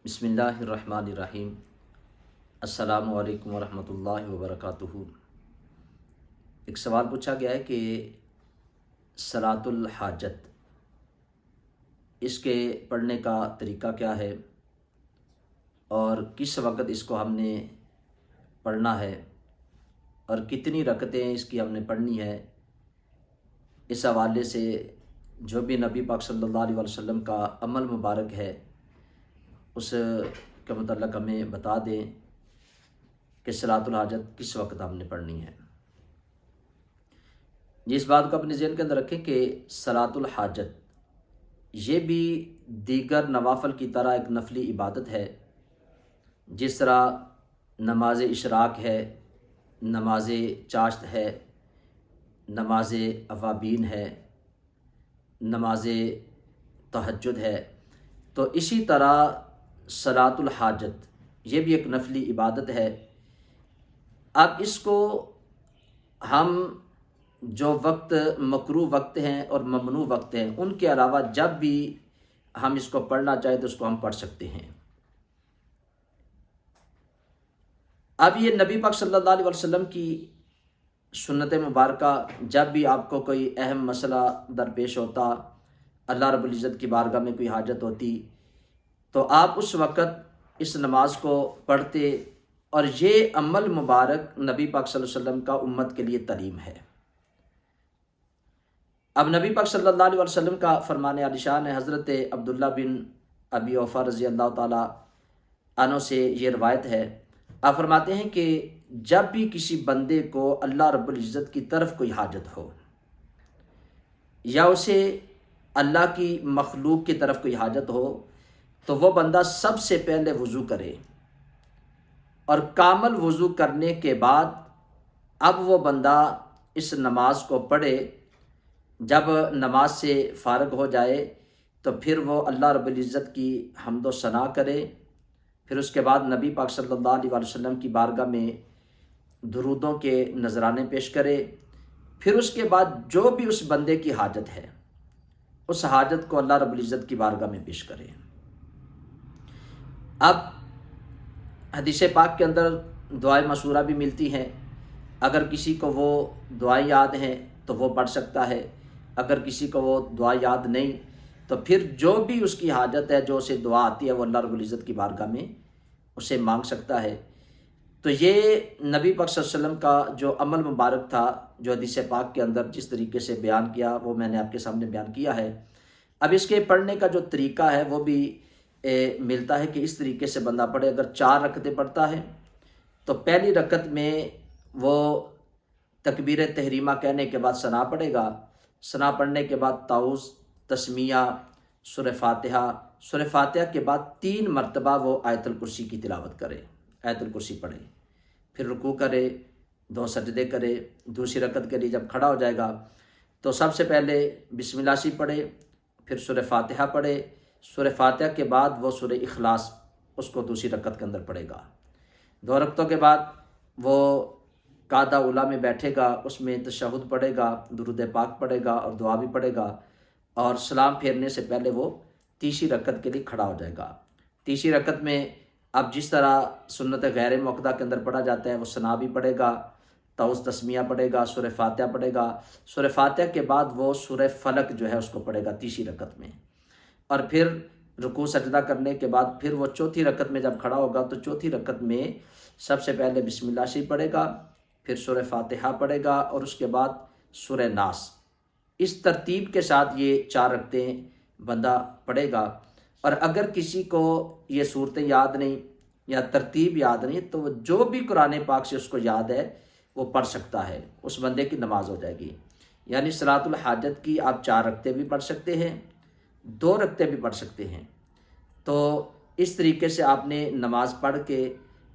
بسم اللہ الرحمن الرحیم۔ السلام علیکم ورحمۃ اللہ وبرکاتہ۔ ایک سوال پوچھا گیا ہے کہ صلاۃ الحاجت، اس کے پڑھنے کا طریقہ کیا ہے اور کس وقت اس کو ہم نے پڑھنا ہے اور کتنی رکعتیں اس کی ہم نے پڑھنی ہے۔ اس حوالے سے جو بھی نبی پاک صلی اللہ علیہ وسلم کا عمل مبارک ہے اس کے متعلق ہمیں بتا دیں کہ صلاۃ الحاجت کس وقت ہم نے پڑھنی ہے۔ اس بات کو اپنے ذہن کے اندر رکھیں کہ صلاۃ الحاجت یہ بھی دیگر نوافل کی طرح ایک نفلی عبادت ہے، جس طرح نماز اشراق ہے، نماز چاشت ہے، نماز اوابین ہے، نماز تہجد ہے، تو اسی طرح صلاۃ الحاجت یہ بھی ایک نفلی عبادت ہے۔ اب اس کو ہم جو وقت مکروہ وقت ہیں اور ممنوع وقت ہیں ان کے علاوہ جب بھی ہم اس کو پڑھنا چاہیں تو اس کو ہم پڑھ سکتے ہیں۔ اب یہ نبی پاک صلی اللہ علیہ وسلم کی سنت مبارکہ، جب بھی آپ کو کوئی اہم مسئلہ درپیش ہوتا، اللہ رب العزت کی بارگاہ میں کوئی حاجت ہوتی، تو آپ اس وقت اس نماز کو پڑھتے، اور یہ عمل مبارک نبی پاک صلی اللہ علیہ وسلم کا امت کے لیے تعلیم ہے۔ اب نبی پاک صلی اللہ علیہ وسلم کا فرمان عالی شان ہے، حضرت عبداللہ بن ابی اوفا رضی اللہ تعالی عنہ سے یہ روایت ہے، آپ فرماتے ہیں کہ جب بھی کسی بندے کو اللہ رب العزت کی طرف کوئی حاجت ہو یا اسے اللہ کی مخلوق کی طرف کوئی حاجت ہو تو وہ بندہ سب سے پہلے وضو کرے، اور کامل وضو کرنے کے بعد اب وہ بندہ اس نماز کو پڑھے۔ جب نماز سے فارغ ہو جائے تو پھر وہ اللہ رب العزت کی حمد و ثنا کرے، پھر اس کے بعد نبی پاک صلی اللہ علیہ وسلم کی بارگاہ میں درودوں کے نذرانے پیش کرے، پھر اس کے بعد جو بھی اس بندے کی حاجت ہے اس حاجت کو اللہ رب العزت کی بارگاہ میں پیش کرے۔ اب حدیث پاک کے اندر دعائیں مشورہ بھی ملتی ہیں، اگر کسی کو وہ دعائیں یاد ہیں تو وہ پڑھ سکتا ہے، اگر کسی کو وہ دعا یاد نہیں تو پھر جو بھی اس کی حاجت ہے، جو اسے دعا آتی ہے، وہ اللہ رب العزت کی بارگاہ میں اسے مانگ سکتا ہے۔ تو یہ نبی پاک صلی اللہ علیہ وسلم کا جو عمل مبارک تھا، جو حدیث پاک کے اندر جس طریقے سے بیان کیا وہ میں نے آپ کے سامنے بیان کیا ہے۔ اب اس کے پڑھنے کا جو طریقہ ہے وہ بھی ملتا ہے کہ اس طریقے سے بندہ پڑھے۔ اگر 4 رکعتیں پڑھتا ہے تو پہلی رکعت میں وہ تکبیر تحریمہ کہنے کے بعد ثنا پڑھے گا، ثنا پڑھنے کے بعد تعوذ، تسمیہ، سورہ فاتحہ کے بعد 3 مرتبہ وہ آیت الکرسی کی تلاوت کرے، آیت الکرسی پڑھے، پھر رکوع کرے، 2 سجدے کرے۔ دوسری رکعت کے لیے جب کھڑا ہو جائے گا تو سب سے پہلے بسم اللہ سی پڑھے، پھر سورہ فاتحہ پڑھے، سورہ فاتحہ کے بعد وہ سورہ اخلاص اس کو دوسری رکعت کے اندر پڑھے گا۔ 2 رکعتوں کے بعد وہ قعدہ اولیٰ میں بیٹھے گا، اس میں تشہد پڑھے گا، درود پاک پڑھے گا اور دعا بھی پڑھے گا، اور سلام پھیرنے سے پہلے وہ تیسری رکعت کے لیے کھڑا ہو جائے گا۔ تیسری رکعت میں اب جس طرح سنت غیر موقدہ کے اندر پڑھا جاتا ہے وہ ثنا بھی پڑھے گا، تعوذ تسمیہ پڑھے گا، سورہ فاتحہ پڑھے گا، سورہ فاتحہ کے بعد وہ سورہ فلق جو ہے اس کو پڑھے گا تیسری رکعت میں، اور پھر رکوع سجدہ کرنے کے بعد پھر وہ چوتھی رکعت میں جب کھڑا ہوگا تو چوتھی رکعت میں سب سے پہلے بسم اللہ سے پڑھے گا، پھر سورہ فاتحہ پڑھے گا اور اس کے بعد سورہ ناس۔ اس ترتیب کے ساتھ یہ 4 رکعتیں بندہ پڑھے گا، اور اگر کسی کو یہ صورتیں یاد نہیں یا ترتیب یاد نہیں تو وہ جو بھی قرآن پاک سے اس کو یاد ہے وہ پڑھ سکتا ہے، اس بندے کی نماز ہو جائے گی۔ یعنی صلاۃ الحاجت کی آپ 4 رکعتیں بھی پڑھ سکتے ہیں، 2 رکعتیں بھی پڑھ سکتے ہیں۔ تو اس طریقے سے آپ نے نماز پڑھ کے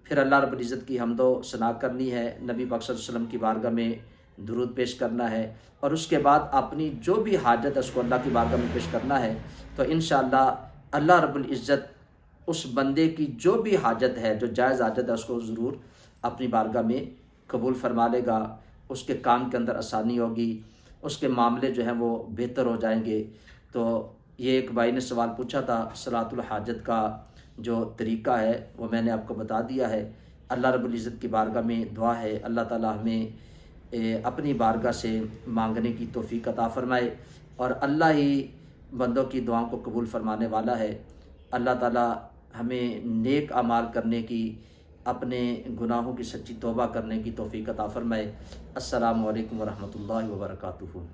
پھر اللہ رب العزت کی حمد و ثنا کرنی ہے، نبی پاک صلی اللہ علیہ وسلم کی بارگاہ میں درود پیش کرنا ہے، اور اس کے بعد اپنی جو بھی حاجت ہے اس کو اللہ کی بارگاہ میں پیش کرنا ہے۔ تو انشاءاللہ اللہ رب العزت اس بندے کی جو بھی حاجت ہے، جو جائز حاجت ہے، اس کو ضرور اپنی بارگاہ میں قبول فرما لے گا، اس کے کام کے اندر آسانی ہوگی، اس کے معاملے جو ہیں وہ بہتر ہو جائیں گے۔ تو یہ ایک بھائی نے سوال پوچھا تھا صلاۃ الحاجت کا جو طریقہ ہے وہ میں نے آپ کو بتا دیا ہے۔ اللہ رب العزت کی بارگاہ میں دعا ہے اللہ تعالیٰ ہمیں اپنی بارگاہ سے مانگنے کی توفیق عطا فرمائے، اور اللہ ہی بندوں کی دعاؤں کو قبول فرمانے والا ہے۔ اللہ تعالیٰ ہمیں نیک اعمال کرنے کی، اپنے گناہوں کی سچی توبہ کرنے کی توفیق عطا فرمائے۔ السلام علیکم ورحمۃ اللہ وبرکاتہ۔